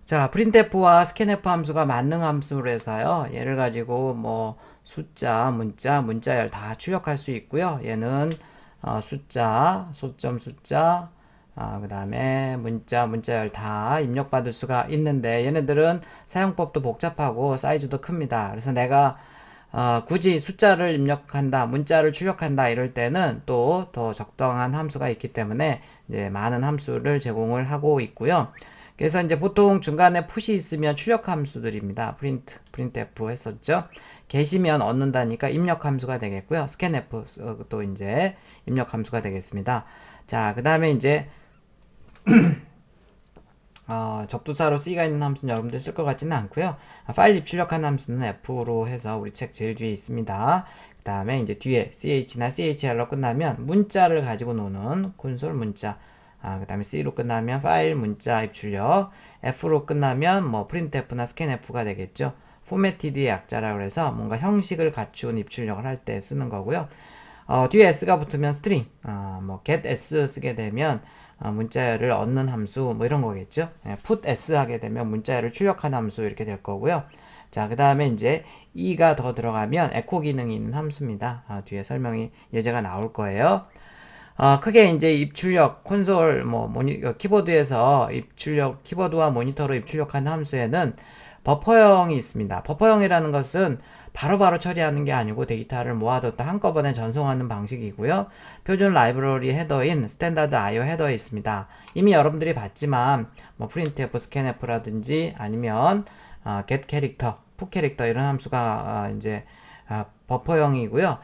자, printf와 scanf 함수가 만능 함수로 해서요. 얘를 가지고 뭐 숫자, 문자열 다 출력할 수 있고요. 얘는 숫자, 소점 숫자, 그 다음에 문자열 다 입력받을 수가 있는데 얘네들은 사용법도 복잡하고 사이즈도 큽니다. 그래서 내가 굳이 숫자를 입력한다, 문자를 출력한다 이럴 때는 또 더 적당한 함수가 있기 때문에 이제 많은 함수를 제공을 하고 있고요. 그래서 이제 보통 중간에 풋이 있으면 출력 함수들입니다. printf 했었죠. 게시면 얻는다니까 입력 함수가 되겠고요. scanf 또 이제 입력 함수가 되겠습니다. 자, 그 다음에 이제 접두사로 C가 있는 함수는 여러분들 쓸 것 같지는 않고요. 파일 입출력한 함수는 F로 해서 우리 책 제일 뒤에 있습니다. 그 다음에 이제 뒤에 CH나 CHR로 끝나면 문자를 가지고 노는 콘솔 문자. 그 다음에 C로 끝나면 파일 문자 입출력. F로 끝나면 뭐 printf나 scanf가 되겠죠. 포매티드의 약자라고 해서 뭔가 형식을 갖춘 입출력을 할 때 쓰는 거고요. 뒤에 s가 붙으면 string, 뭐 get s 쓰게 되면 문자열을 얻는 함수 뭐 이런 거겠죠. put s 하게 되면 문자열을 출력하는 함수 이렇게 될 거고요. 자, 그 다음에 이제 e가 더 들어가면 에코 기능이 있는 함수입니다. 뒤에 설명이 예제가 나올 거예요. 크게 이제 입출력 콘솔 뭐 키보드에서 입출력 키보드와 모니터로 입출력하는 함수에는 버퍼형이 있습니다. 버퍼형이라는 것은 바로바로 처리하는 게 아니고 데이터를 모아뒀다 한꺼번에 전송하는 방식이고요. 표준 라이브러리 헤더인 스탠다드 IO 헤더에 있습니다. 이미 여러분들이 봤지만 뭐 printf, scanf라든지 아니면 get 캐릭터, put 캐릭터 이런 함수가 이제 버퍼형이고요.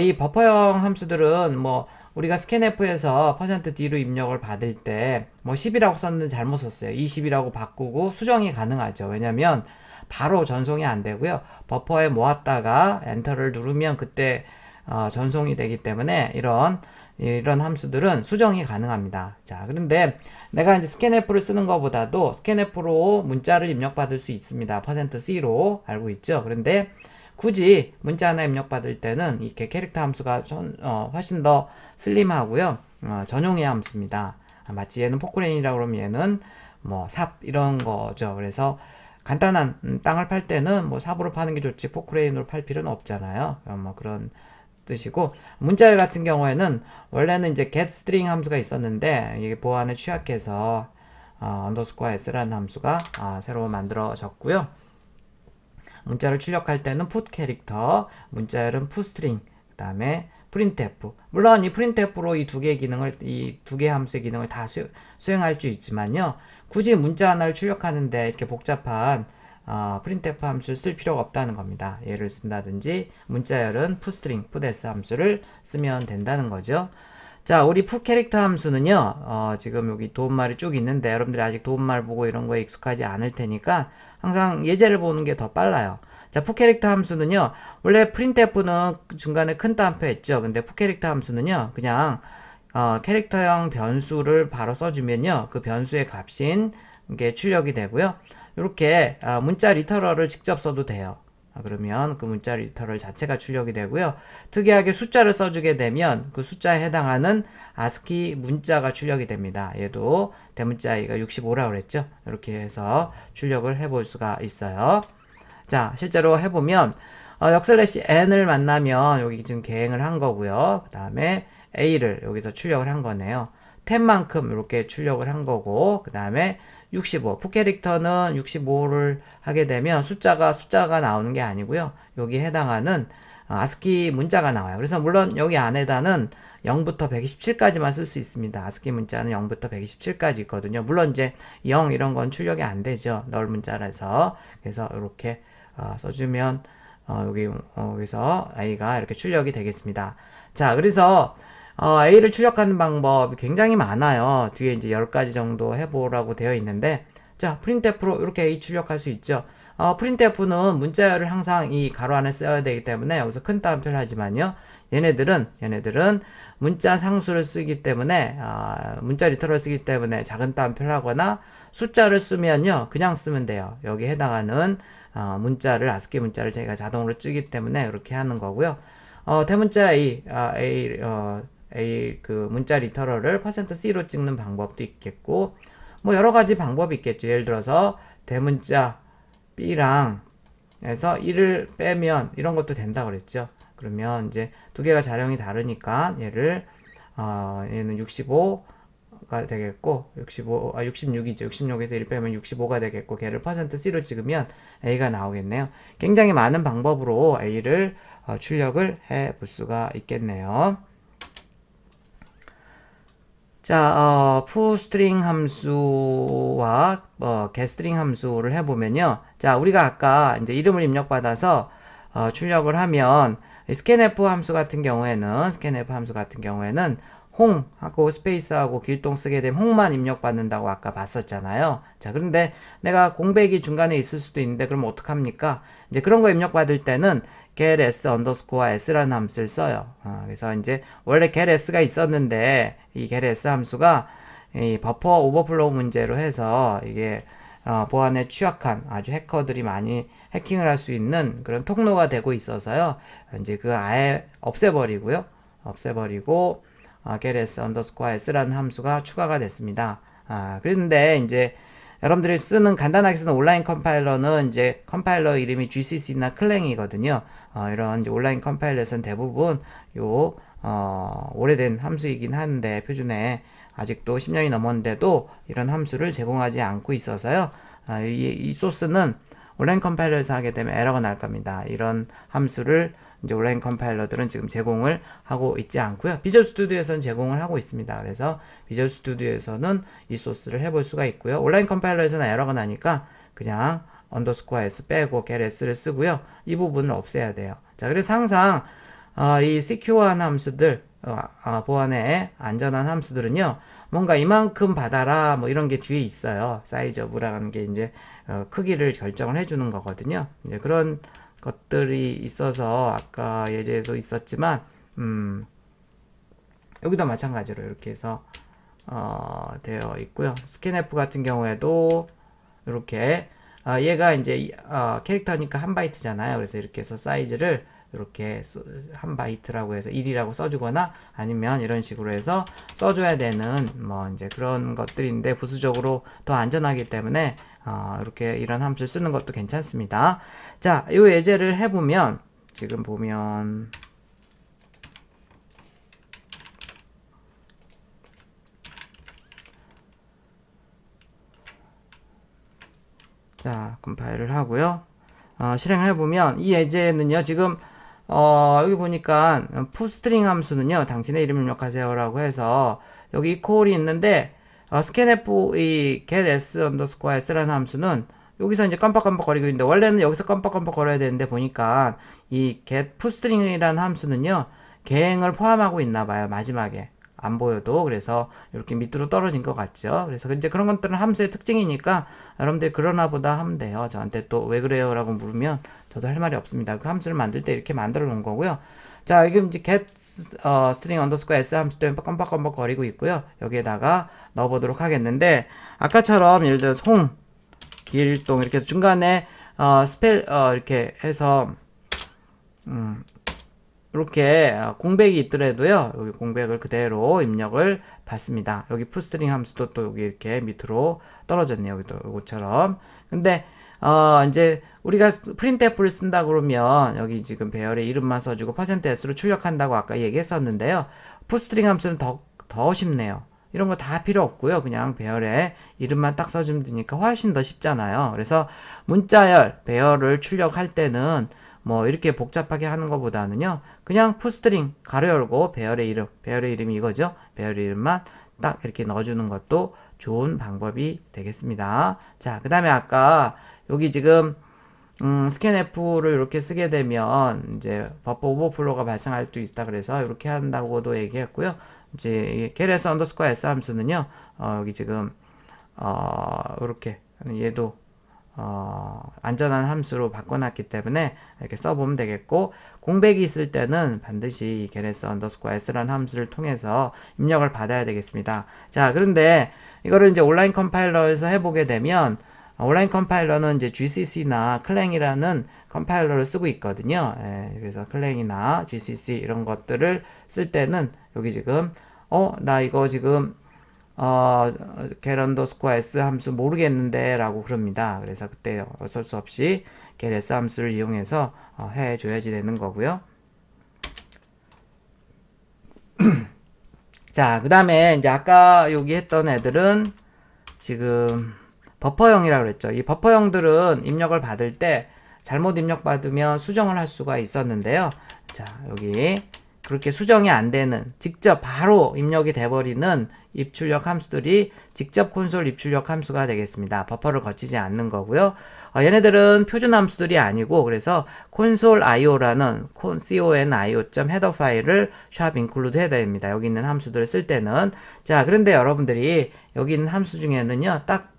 이 버퍼형 함수들은 뭐 우리가 scanf에서 %d로 입력을 받을 때 뭐 10이라고 썼는데 잘못 썼어요. 20이라고 바꾸고 수정이 가능하죠. 왜냐면 바로 전송이 안 되고요. 버퍼에 모았다가 엔터를 누르면 그때 전송이 되기 때문에 이런 함수들은 수정이 가능합니다. 자, 그런데 내가 이제 scanf를 쓰는 것보다도 scanf로 문자를 입력받을 수 있습니다. %c로 알고 있죠. 그런데 굳이 문자 하나 입력받을 때는 이렇게 캐릭터 함수가 훨씬 더 슬림하고요. 전용의 함수입니다. 마치 얘는 포크레인이라고 그러면 얘는 뭐 삽 이런 거죠. 그래서 간단한 땅을 팔 때는 뭐 삽으로 파는 게 좋지 포크레인으로 팔 필요는 없잖아요. 뭐 그런 뜻이고 문자열 같은 경우에는 원래는 이제 getString 함수가 있었는데 이게 보안에 취약해서 underscore s라는 함수가 새로 만들어졌고요. 문자를 출력할 때는 put 캐릭터, 문자열은 put string, 그 다음에 printf. 물론 이 printf로 이 두 개의 기능을, 이 두 개의 함수의 기능을 다 수행할 수 있지만요. 굳이 문자 하나를 출력하는데 이렇게 복잡한 printf 함수를 쓸 필요가 없다는 겁니다. 얘를 쓴다든지 문자열은 putString, putS 함수를 쓰면 된다는 거죠. 자, 우리 put 캐릭터 함수는요, 지금 여기 도움말이 쭉 있는데 여러분들이 아직 도움말 보고 이런 거에 익숙하지 않을 테니까 항상 예제를 보는 게 더 빨라요. 자, put 캐릭터 함수는요, 원래 printf는 중간에 큰 따옴표 했죠. 근데 put 캐릭터 함수는요, 그냥 캐릭터형 변수를 바로 써주면요, 그 변수의 값인 게 출력이 되고요. 이렇게 문자 리터럴을 직접 써도 돼요. 그러면 그 문자 리터럴 자체가 출력이 되고요. 특이하게 숫자를 써주게 되면 그 숫자에 해당하는 ASCII 문자가 출력이 됩니다. 얘도 대문자 A가 65라고 그랬죠. 이렇게 해서 출력을 해볼 수가 있어요. 자, 실제로 해보면 역슬래시 n을 만나면 여기 지금 계행을 한 거고요. 그 다음에 a를 여기서 출력을 한 거네요. 10만큼 이렇게 출력을 한 거고, 그 다음에 65. 풋캐릭터는 65를 하게 되면 숫자가 나오는 게 아니고요. 여기에 해당하는 ASCII 문자가 나와요. 그래서 물론 여기 안에다는 0부터 127까지만 쓸 수 있습니다. ASCII 문자는 0부터 127까지 있거든요. 물론 이제 0 이런 건 출력이 안 되죠. 널 문자라서. 그래서 이렇게 써주면 여기서 A가 이렇게 출력이 되겠습니다. 자, 그래서 A를 출력하는 방법이 굉장히 많아요. 뒤에 이제 10가지 정도 해보라고 되어 있는데, 자, printf로 이렇게 A 출력할 수 있죠. printf는 문자열을 항상 이 가로 안에 써야 되기 때문에 여기서 큰 따옴표를 하지만요. 얘네들은 문자 상수를 쓰기 때문에, 문자 리터럴 쓰기 때문에 작은 따옴표를 하거나 숫자를 쓰면요. 그냥 쓰면 돼요. 여기 해당하는 문자를, ASCII 문자를 저희가 자동으로 쓰기 때문에 이렇게 하는 거고요. 대문자 A 그 문자 리터럴을 %C로 찍는 방법도 있겠고, 뭐 여러 가지 방법이 있겠죠. 예를 들어서 대문자 B랑 해서 1을 빼면 이런 것도 된다 그랬죠. 그러면 이제 두 개가 자령이 다르니까 얘를 얘는 65가 되겠고 66이죠. 66에서 1 빼면 65가 되겠고 걔를 %C로 찍으면 A가 나오겠네요. 굉장히 많은 방법으로 A를 출력을 해 볼 수가 있겠네요. 자, 푸스트링 함수와 getString 함수를 해보면요. 자, 우리가 아까 이제 이름을 입력받아서 출력을 하면 scanf 함수 같은 경우에는 홍하고 스페이스하고 길동 쓰게 되면 홍만 입력받는다고 아까 봤었잖아요. 자, 그런데 내가 공백이 중간에 있을 수도 있는데 그럼 어떡합니까? 이제 그런 거 입력받을 때는 get s underscore s라는 함수를 써요. 그래서 이제 원래 get s가 있었는데 이 get s 함수가 이 버퍼 오버플로우 문제로 해서 이게 보안에 취약한 아주 해커들이 많이 해킹을 할 수 있는 그런 통로가 되고 있어서요. 이제 그 아예 없애버리고 get s underscore s라는 함수가 추가가 됐습니다. 그런데 이제 여러분들이 간단하게 쓰는 온라인 컴파일러는 이제 컴파일러 이름이 GCC나 클랭이거든요. 이런 이제 온라인 컴파일러에서는 대부분 오래된 함수이긴 한데 표준에 아직도 10년이 넘었는데도 이런 함수를 제공하지 않고 있어서요. 이 소스는 온라인 컴파일러에서 하게 되면 에러가 날 겁니다. 이런 함수를 이제 온라인 컴파일러들은 지금 제공을 하고 있지 않고요. 비주얼 스튜디오에서는 제공을 하고 있습니다. 그래서 비주얼 스튜디오에서는 이 소스를 해볼 수가 있고요. 온라인 컴파일러에서는 에러가 나니까 그냥 underscore s 빼고 get s를 쓰고요. 이 부분을 없애야 돼요. 자, 그래서 항상 이 secure한 함수들, 보안에 안전한 함수들은요, 뭔가 이만큼 받아라, 뭐 이런 게 뒤에 있어요. 사이즈 오브라는 게 이제 크기를 결정을 해주는 거거든요. 이제 그런 것들이 있어서 아까 예제에도 있었지만 여기도 마찬가지로 이렇게 해서 되어 있고요. 스캔F 같은 경우에도 이렇게 얘가 이제 캐릭터니까 1바이트잖아요. 그래서 이렇게 해서 사이즈를 이렇게 1바이트라고 해서 1이라고 써주거나 아니면 이런 식으로 해서 써줘야 되는 뭐 이제 그런 것들인데 부수적으로 더 안전하기 때문에 이렇게 이런 함수를 쓰는 것도 괜찮습니다. 자, 이 예제를 해보면 지금 보면 자, 컴파일을 하고요. 실행을 해보면 이 예제는요, 지금 여기 보니까 푸스트링 함수는요, 당신의 이름을 입력하세요라고 해서 여기 콜이 있는데 scanf 이 get s underscore s라는 함수는 여기서 이제 깜빡깜빡거리고 있는데 원래는 여기서 깜빡깜빡거려야 되는데 보니까 이 get 푸스트링이라는 함수는요, 계행을 포함하고 있나 봐요. 마지막에 안 보여도. 그래서 이렇게 밑으로 떨어진 것 같죠. 그래서 이제 그런 것들은 함수의 특징이니까 여러분들이 그러나 보다 하면 돼요. 저한테 또 왜 그래요 라고 물으면 저도 할 말이 없습니다. 그 함수를 만들 때 이렇게 만들어 놓은 거고요. 자, 지금 이제 get string underscore s 함수 때문에 깜빡깜빡 거리고 있고요. 여기에다가 넣어보도록 하겠는데 아까처럼 예를 들어서 홍, 길동 이렇게 해서 중간에 이렇게 해서 이렇게 공백이 있더라도요, 여기 공백을 그대로 입력을 받습니다. 여기 푸스트링 함수도 또 여기 이렇게 밑으로 떨어졌네요. 여기도 이것처럼. 근데 이제 우리가 printf를 쓴다 그러면 여기 지금 배열의 이름만 써주고 %s로 출력한다고 아까 얘기했었는데요. 푸스트링 함수는 더 쉽네요. 이런 거 다 필요 없고요. 그냥 배열에 이름만 딱 써주면 되니까 훨씬 더 쉽잖아요. 그래서 문자열, 배열을 출력할 때는 뭐 이렇게 복잡하게 하는 것보다는요, 그냥 푸스트링 가로 열고 배열의 이름이 이거죠. 배열의 이름만 딱 이렇게 넣어주는 것도 좋은 방법이 되겠습니다. 자, 그 다음에 아까 여기 지금 scanf를 이렇게 쓰게 되면 이제 버퍼 오버플로우가 발생할 수 있다 그래서 이렇게 한다고도 얘기했고요. 이제 get s underscore s 함수는요, 여기 지금 이렇게 얘도 안전한 함수로 바꿔놨기 때문에 이렇게 써보면 되겠고, 공백이 있을 때는 반드시 get s underscore s라는 함수를 통해서 입력을 받아야 되겠습니다. 자, 그런데 이거를 이제 온라인 컴파일러에서 해보게 되면 온라인 컴파일러는 이제 GCC나 클랭이라는 컴파일러를 쓰고 있거든요. 그래서 클랭이나 GCC 이런 것들을 쓸 때는 여기 지금 나 이거 지금 get underscore s 함수 모르겠는데 라고 그럽니다. 그래서 그때 어쩔 수 없이 get s 함수를 이용해서 해줘야지 되는 거고요. 자, 그 다음에 이제 아까 여기 했던 애들은 지금 버퍼형이라고 그랬죠. 이 버퍼형들은 입력을 받을 때 잘못 입력받으면 수정을 할 수가 있었는데요. 자, 여기 그렇게 수정이 안 되는, 직접 바로 입력이 돼버리는 입출력 함수들이 직접 콘솔 입출력 함수가 되겠습니다. 버퍼를 거치지 않는 거고요. 얘네들은 표준 함수들이 아니고, 그래서 콘솔 io라는 conio.header 파일을 샵 include 해야 됩니다. 여기 있는 함수들을 쓸 때는. 자, 그런데 여러분들이 여기 있는 함수 중에는요, 딱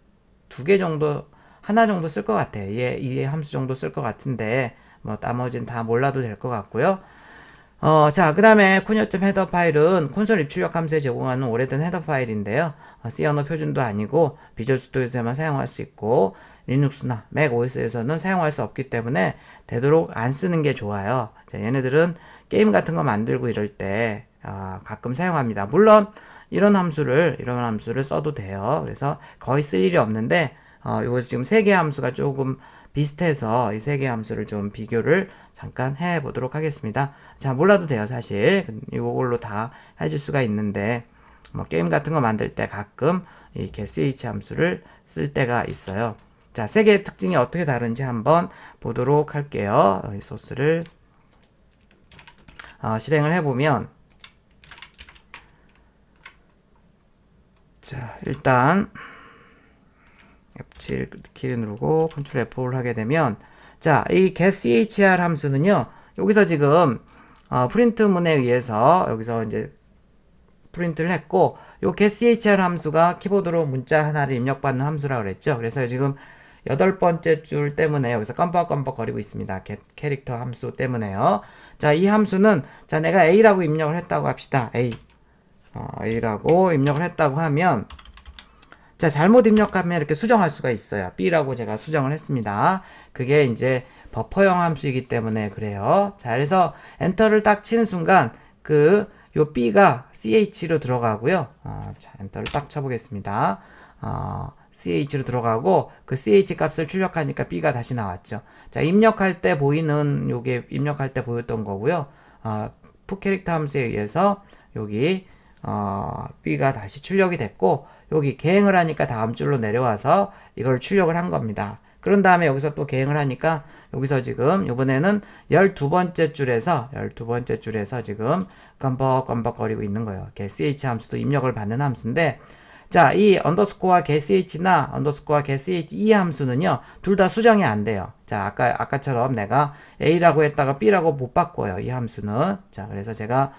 2개 정도, 하나 정도 쓸 것 같아요. 이 함수 정도 쓸 것 같은데, 뭐, 나머지는 다 몰라도 될 것 같고요. 자, 그 다음에 conio.header 파일은 콘솔 입출력 함수에 제공하는 오래된 헤더 파일인데요. C 언어 표준도 아니고, 비주얼 스튜디오에서만 사용할 수 있고, 리눅스나 맥 OS에서는 사용할 수 없기 때문에 되도록 안 쓰는 게 좋아요. 자, 얘네들은 게임 같은 거 만들고 이럴 때 가끔 사용합니다. 물론 이런 함수를 써도 돼요. 그래서 거의 쓸 일이 없는데 이거 지금 3개 함수가 조금 비슷해서 이 3개 함수를 좀 비교를 잠깐 해 보도록 하겠습니다. 자, 몰라도 돼요, 사실. 이걸로 다 해줄 수가 있는데 뭐 게임 같은 거 만들 때 가끔 이렇게 ch 함수를 쓸 때가 있어요. 자, 3개의 특징이 어떻게 다른지 한번 보도록 할게요. 이 소스를 실행을 해보면, 자, 일단 F7 키를 누르고 Ctrl F4를 하게 되면, 자, 이 getchr 함수는요, 여기서 지금 프린트문에 의해서 여기서 이제 프린트를 했고, 요 getchr 함수가 키보드로 문자 하나를 입력받는 함수라고 그랬죠. 그래서 지금 8번째 줄 때문에 여기서 껌뻑껌뻑 거리고 있습니다. 캐릭터 함수 때문에요. 자, 이 함수는, 자, 내가 A라고 입력을 했다고 합시다. A라고 입력을 했다고 하면, 자, 잘못 입력하면 이렇게 수정할 수가 있어요. B라고 제가 수정을 했습니다. 그게 이제 버퍼형 함수이기 때문에 그래요. 자, 그래서 엔터를 딱 치는 순간, 요 B가 CH로 들어가고요. 자, 엔터를 딱 쳐보겠습니다. CH로 들어가고 그 CH 값을 출력하니까 B가 다시 나왔죠. 자, 입력할 때 보이는 요게 입력할 때 보였던 거고요. 푸 캐릭터 함수에 의해서 여기 B가 다시 출력이 됐고, 여기 개행을 하니까 다음 줄로 내려와서 이걸 출력을 한 겁니다. 그런 다음에 여기서 또 개행을 하니까 여기서 지금 이번에는 12번째 줄에서 지금 껌벅껌벅 거리고 있는 거예요. ch 함수도 입력을 받는 함수인데, 자, 이 언더스코어 getch나 언더스코어 getch 이 함수는요, 둘 다 수정이 안 돼요. 자, 아까처럼 내가 A라고 했다가 B라고 못 바꿔요. 이 함수는. 자, 그래서 제가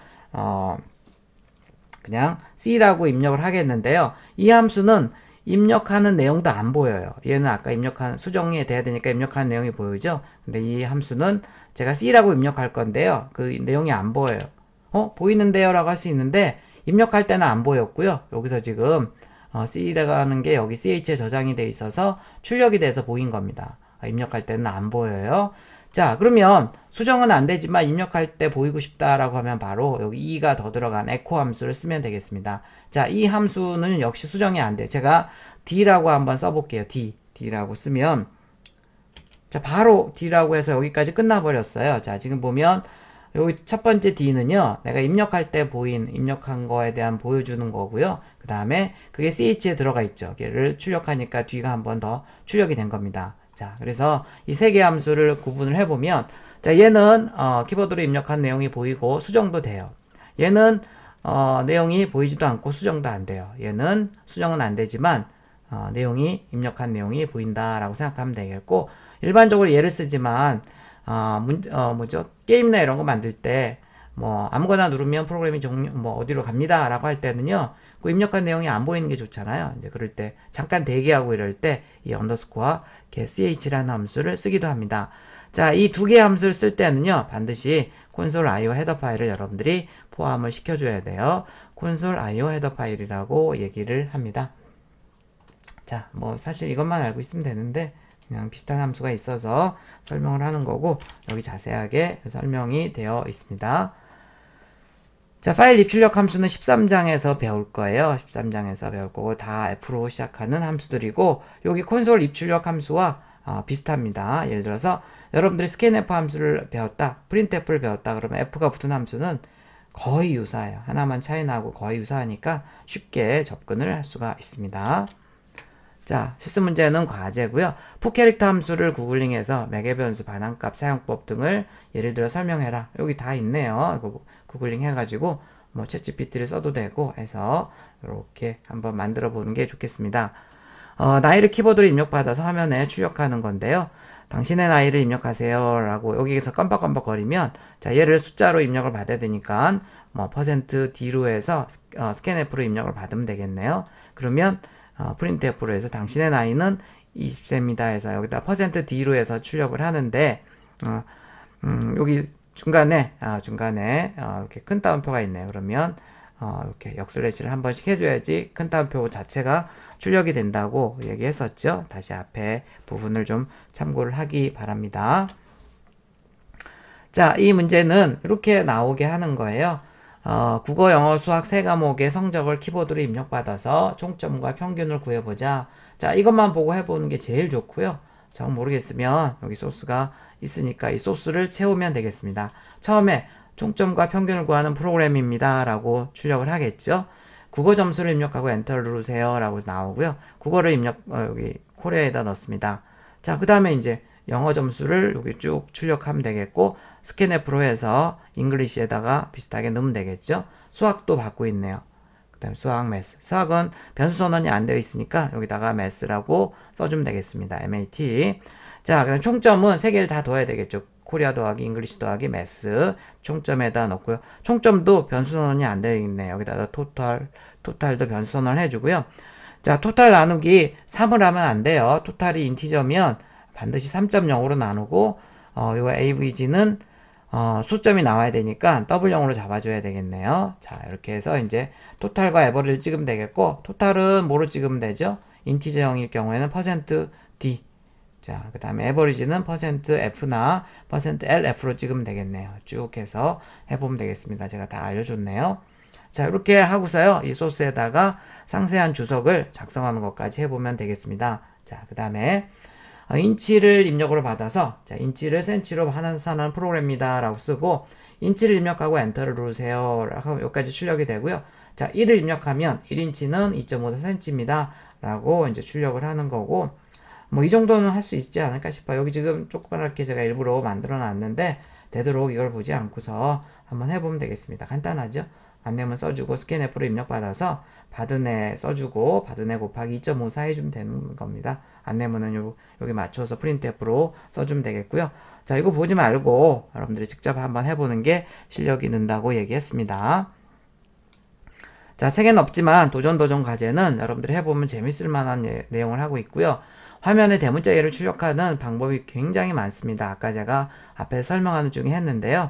그냥 C라고 입력을 하겠는데요. 이 함수는 입력하는 내용도 안 보여요. 얘는 아까 입력한 수정이 돼야 되니까 입력하는 내용이 보이죠? 근데 이 함수는 제가 C라고 입력할 건데요. 그 내용이 안 보여요. 보이는데요? 라고 할 수 있는데, 입력할 때는 안 보였고요. 여기서 지금 C라고 하는 게 여기 CH에 저장이 돼 있어서 출력이 돼서 보인 겁니다. 입력할 때는 안 보여요. 자, 그러면 수정은 안 되지만 입력할 때 보이고 싶다라고 하면 바로 여기 E가 더 들어간 echo 함수를 쓰면 되겠습니다. 자, 이 함수는 역시 수정이 안 돼요. 제가 D라고 한번 써볼게요. D라고 쓰면, 자, 바로 D라고 해서 여기까지 끝나버렸어요. 자, 지금 보면 여기 첫 번째 D는요, 내가 입력할 때 입력한 거에 대한 보여주는 거고요. 그 다음에 그게 CH에 들어가 있죠. 얘를 출력하니까 D가 한 번 더 출력이 된 겁니다. 자, 그래서 이 3개 함수를 구분을 해보면, 자, 얘는 키보드로 입력한 내용이 보이고 수정도 돼요. 얘는 내용이 보이지도 않고 수정도 안 돼요. 얘는 수정은 안 되지만 입력한 내용이 보인다라고 생각하면 되겠고, 일반적으로 얘를 쓰지만 게임이나 이런 거 만들 때 뭐 아무거나 누르면 프로그램이 어디로 갑니다 라고 할 때는요, 그 입력한 내용이 안 보이는 게 좋잖아요. 이제 그럴 때 잠깐 대기하고 이럴 때 이 언더스코어 ch라는 함수를 쓰기도 합니다. 자, 이 2개의 함수를 쓸 때는요, 반드시 콘솔 io 헤더 파일을 여러분들이 포함을 시켜줘야 돼요. 콘솔 io 헤더 파일이라고 얘기를 합니다. 자, 뭐 사실 이것만 알고 있으면 되는데 그냥 비슷한 함수가 있어서 설명을 하는 거고, 여기 자세하게 설명이 되어 있습니다. 자, 파일 입출력 함수는 13장에서 배울 거예요. 13장에서 배울 거고 다 F로 시작하는 함수들이고 여기 콘솔 입출력 함수와 비슷합니다. 예를 들어서 여러분들이 scanf 함수를 배웠다, printf를 배웠다 그러면 F가 붙은 함수는 거의 유사해요. 하나만 차이 나고 거의 유사하니까 쉽게 접근을 할 수가 있습니다. 자, 실습 문제는 과제고요. 푸캐릭터 함수를 구글링해서 매개 변수 반환값 사용법 등을 예를 들어 설명해라. 여기 다 있네요. 이거 구글링 해가지고 뭐 챗GPT를 써도 되고 해서 이렇게 한번 만들어 보는 게 좋겠습니다. 나이를 키보드로 입력받아서 화면에 출력하는 건데요. 당신의 나이를 입력하세요 라고 여기에서 깜빡깜빡 거리면 자, 얘를 숫자로 입력을 받아야 되니까 뭐 %D로 해서 scanf로 입력을 받으면 되겠네요. 그러면 printf로 해서 당신의 나이는 20세입니다 해서 여기다 %D로 해서 출력을 하는데 여기 중간에 이렇게 큰 따옴표가 있네요. 그러면 이렇게 역슬래시를 한 번씩 해줘야지 큰 따옴표 자체가 출력이 된다고 얘기했었죠. 다시 앞에 부분을 좀 참고를 하기 바랍니다. 자, 이 문제는 이렇게 나오게 하는 거예요. 국어, 영어, 수학 세 과목의 성적을 키보드로 입력받아서 총점과 평균을 구해보자. 자, 이것만 보고 해보는 게 제일 좋고요. 정 모르겠으면 여기 소스가 있으니까 이 소스를 채우면 되겠습니다. 처음에 총점과 평균을 구하는 프로그램입니다 라고 출력을 하겠죠. 국어 점수를 입력하고 엔터를 누르세요 라고 나오고요. 국어를 여기 코리아에다 넣습니다. 자, 그 다음에 이제 영어 점수를 여기 쭉 출력하면 되겠고 scanf로 해서 잉글리시에다가 비슷하게 넣으면 되겠죠. 수학도 받고 있네요. 그 다음에 수학, 매스. 수학은 변수 선언이 안 되어 있으니까 여기다가 매스라고 써주면 되겠습니다. MAT. 자, 그럼 총점은 세 개를 다 둬야 되겠죠. 코리아 더하기 잉글리시 더하기 매스 총점에다 넣고요. 총점도 변수 선언이 안 되어 있네요. 여기다가 토탈도 변수 선언을 해주고요. 자, 토탈 나누기 3을 하면 안 돼요. 토탈이 인티저면 반드시 3.0으로 나누고 요 AVG는 소점이 나와야 되니까 더블0으로 잡아줘야 되겠네요. 자, 이렇게 해서 이제 토탈과 에버리지를 찍으면 되겠고 토탈은 뭐로 찍으면 되죠? 인티저형일 경우에는 %D. 자, 그 다음에 에버리지는 %F나 %LF로 찍으면 되겠네요. 쭉 해서 해보면 되겠습니다. 제가 다 알려줬네요. 자, 이렇게 하고서요. 이 소스에다가 상세한 주석을 작성하는 것까지 해보면 되겠습니다. 자, 그 다음에 인치를 입력으로 받아서 자, 인치를 센치로 환산하는 프로그램입니다 라고 쓰고 인치를 입력하고 엔터를 누르세요 라고 여기까지 출력이 되고요. 자, 1을 입력하면 1인치는 2.54cm입니다 라고 이제 출력을 하는 거고 뭐 이 정도는 할 수 있지 않을까 싶어요. 여기 지금 조그맣게 제가 일부러 만들어 놨는데 되도록 이걸 보지 않고서 한번 해보면 되겠습니다. 간단하죠? 안내문 써주고 scanf로 입력받아서 받은 애 써주고 받은 애 곱하기 2.54 해주면 되는 겁니다. 안내문은 여기 맞춰서 printf로 써주면 되겠고요. 자, 이거 보지 말고 여러분들이 직접 한번 해보는 게 실력이 는다고 얘기했습니다. 자, 책에는 없지만 도전 과제는 여러분들이 해보면 재밌을 만한 내용을 하고 있고요. 화면에 대문자 예를 출력하는 방법이 굉장히 많습니다. 아까 제가 앞에 설명하는 중에 했는데요.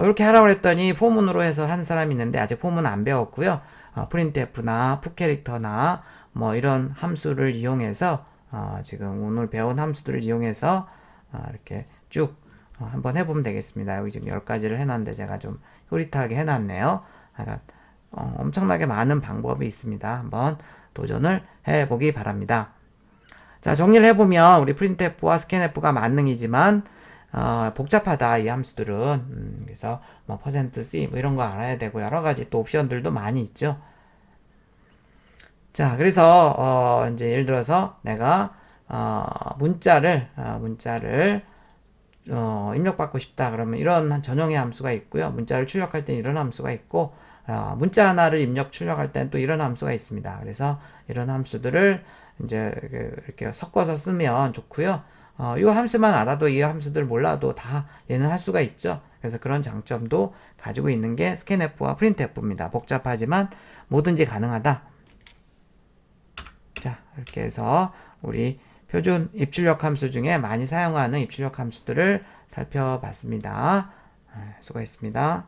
이렇게 하라고 했더니 포문으로 해서 한 사람이 있는데 아직 포문 안 배웠고요. printf나 푸캐릭터나 뭐 이런 함수를 이용해서 지금 오늘 배운 함수들을 이용해서 이렇게 쭉 한번 해보면 되겠습니다. 여기 지금 10가지를 해놨는데 제가 좀 흐릿하게 해놨네요. 엄청나게 많은 방법이 있습니다. 한번 도전을 해보기 바랍니다. 자, 정리를 해보면 우리 printf와 scanf가 만능이지만 복잡하다 이 함수들은 그래서 뭐 %C 뭐 이런 거 알아야 되고 여러 가지 또 옵션들도 많이 있죠. 자, 그래서 이제 예를 들어서 내가 문자를 입력받고 싶다 그러면 이런 전용의 함수가 있고요. 문자를 출력할 때는 이런 함수가 있고 문자 하나를 출력할 때는 또 이런 함수가 있습니다. 그래서 이런 함수들을 이제 이렇게 섞어서 쓰면 좋고요. 이 함수만 알아도 이 함수들 몰라도 다 얘는 할 수가 있죠. 그래서 그런 장점도 가지고 있는 게 scanf와 printf입니다. 복잡하지만 뭐든지 가능하다. 자, 이렇게 해서 우리 표준 입출력 함수 중에 많이 사용하는 입출력 함수들을 살펴봤습니다. 수고했습니다.